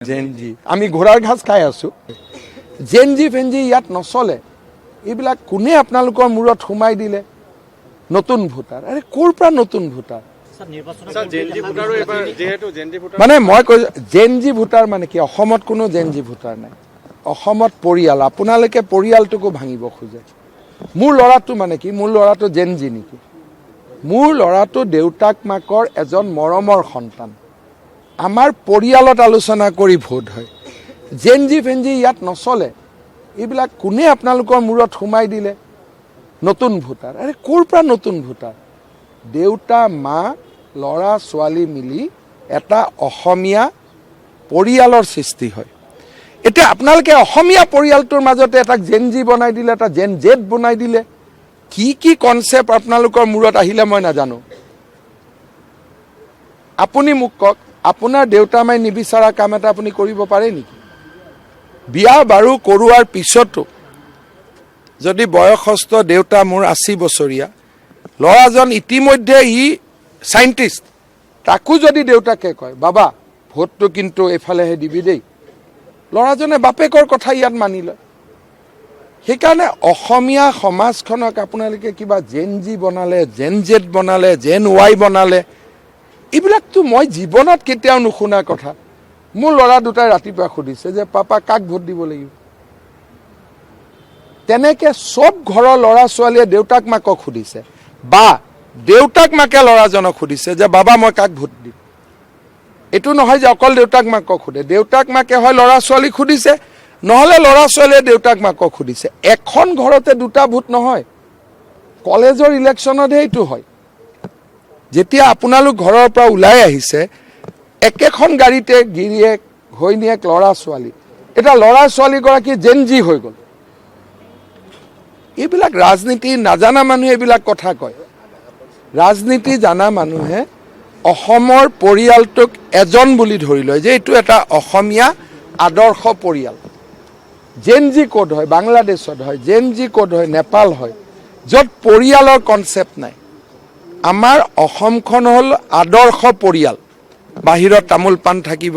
Gen Z আমি ঘোড়াৰ ঘাস খাই আছো জেনজি ফেনজি ইয়াত নচলে এইবিলাক কোনে আপোনালোকৰ মূৰত সোমাই দিলে নতুন ভোটাৰ আৰে ক'ৰ পৰা নতুন ভোটাৰ মানে মই কৈ জেনজি ভোটাৰ মানে কি অসমত কোনো জেনজি ভোটাৰ নাই অসমত পৰিয়াল আপোনালোকে পৰিয়ালটোকো ভাঙিব খোজে মোৰ ল'ৰাটো মানে কি মোৰ ল'ৰাটো জেনজি নেকি মোৰ ল'ৰাটো দেউতাক মাকৰ এজন মৰমৰ সন্তান আমাৰ পৰিয়ালত আলোচনা কৰি ভোট হয় জেনজি ফেনজি ইয়াত নচলে এইবিলাক কোনে আপোনালোকৰ মূৰত সোমাই দিলে নতুন ভোটাৰ আৰে ক'ৰ পৰা নতুন ভোটাৰ দেউতা মা ল'ৰা ছোৱালী মিলি এটা অসমীয়া পৰিয়ালৰ সৃষ্টি হয় এতিয়া আপোনালোকে অসমীয়া পৰিয়ালটোৰ মাজতে এটা জেনজি বনাই দিলে এটা জেন জেড বনাই দিলে কি কনসেপ্ট আপোনালোকৰ মূৰত আহিলে মই নাজানো আপুনি মোক কওক আপোনাৰ দেউতা মাই নিবিচাৰা কাম এটা আপুনি কৰিব পাৰে নেকি বিয়া বাৰু কৰোৱাৰ পিছতো যদি বয়সস্থ দেউতা মোৰ 80 বছৰীয়া ল'ৰাজন ইতিমধ্যে সাইন্টিষ্ট তাকো যদি দেউতাকে কয় বাবা ভোটটো কিন্তু এফালেহে দিবি দেই ল'ৰাজনে বাপেকৰ কথা ইয়াত মানি লয় সেইকাৰণে অসমীয়া সমাজখনক আপোনালোকে কিবা জেনজি বনালে জেন জেড বনালে জেন ৱাই বনালে এইবিলাকতো মই জীৱনত কেতিয়াও নুশুনা কথা মোৰ ল'ৰা দুটাই ৰাতিপুৱা সুধিছে যে পাপা কাক ভোট দিব লাগিব তেনেকে সব ঘৰৰ ল'ৰা ছোৱালীয়ে দেউতাক মাকক সুধিছে বা দেউতাক মাকে ল'ৰাজনক সুধিছে যে বাবা মই কাক ভোট দিম এটো নহয় যে অকল দেউতাক মাকক সুধে দেউতাক মাকে হয় ল'ৰা ছোৱালীক সুধিছে নহলে ল'ৰা ছোৱালীয়ে দেউতাক মাকক সুধিছে এখন ঘৰতে দুটা ভোট নহয় কলেজৰ ইলেকশ্যনত এইটো হয় যেতিয়া আপোনালোক ঘৰৰ পৰা ওলাই আহিছে একেখন গাড়ীতে গিৰিয়েক ঘৈণীয়েক ল'ৰা ছোৱালী এটা ল'ৰা ছোৱালী গৰাকী জেনজি হৈ গ'ল এইবিলাক ৰাজনীতি নাজানা মানুহে এইবিলাক কথা কয় ৰাজনীতি জানা মানুহে অসমৰ পৰিয়ালটোক এজন বুলি ধৰি লয় যে এইটো এটা অসমীয়া আদৰ্শ পৰিয়াল জেনজি কোড হয় বাংলাদেশত হয় জেনজি কোড হয় নেপাল হয় য'ত পৰিয়ালৰ কনসেপ্ট নাই আমাৰ অসমখন হ'ল আদৰ্শ পৰিয়াল বাহিৰত তামোল পাণ থাকিব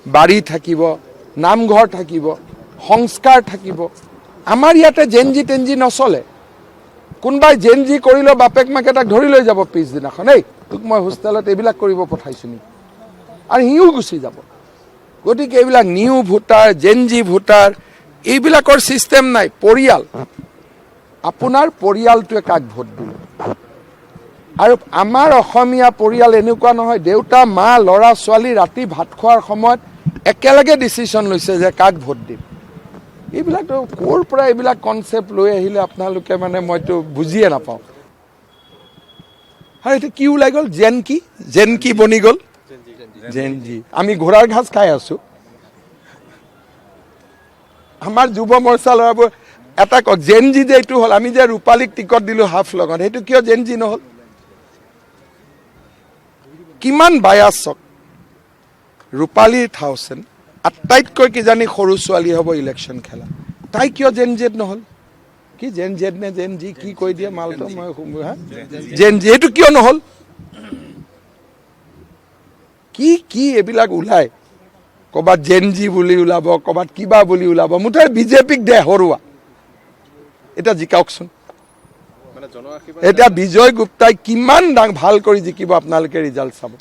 বাড়ি থাকিব নামঘৰ থাকিব সংস্কাৰ থাকিব আমাৰ ইয়াতে জেনজি টেনজি নচলে কোনবাই জেনজি কৰিলে বাপেক মাকে তাক ধৰি লৈ যাব পিছদিনাখন এই তোক মই হোষ্টেলত এইবিলাক কৰিব পঠাইছো নেকি আৰু হিও গুচি যাব গতিকে এইবিলাক নিউ ভোটাৰ জেনজি ভোটাৰ এইবিলাকৰ সিস্টেম নাই পৰিয়াল আপোনাৰ পৰিয়ালটোৱে কাক ভোট দিলে আৰু আমাৰ অসমীয়া পৰিয়াল এনেকুৱা নহয় দেউতা মা ল'ৰা ছোৱালী ৰাতি ভাত খোৱাৰ সময়ত একেলগে ডিসিশন লৈছে যে কাক ভোট দিম এইবিলাক ক'ৰ পৰা এইবিলাক কনসেপ্ট লৈ আহিলে আপোনালোকে মানে মইতো বুজিয়ে নাপাওঁ আৰু এটা কি ওলাই গ'ল জেন কি বনি গ'ল জেনজি আমি ঘোড়াৰ ঘাস খাই আছো আমাৰ যুৱ মৰ্চা ল'ৰাবোৰ এটা জেনজি যে এইটো হ'ল আমি যে ৰূপালীক টিকট দিলো হাফ লগত সেইটো কিয় জেনজি নহ'ল কিমান বায়াস চক ৰূপালী 1000 আটাইতকৈ কিজানি সৰু ছোৱালী হ'ব ইলেকশ্যন খেলা তাই কিয় জেন জেড নহ'ল কি জেন জেড নে জেন জি কি কৈ দিয়ে মালটো মই জেন জি এইটো কিয় নহ'ল কি এইবিলাক ওলাই ক'ৰবাত জেন জি বুলি ওলাব ক'ৰবাত কিবা বুলি ওলাব মুঠতে বিজেপিক দে হৰুৱা এতিয়া জিকাওকচোন এতিয়া বিজয় গুপ্তাই কিমান ভাল কৰি জিকিব আপোনালোকে ৰিজাল্ট চাব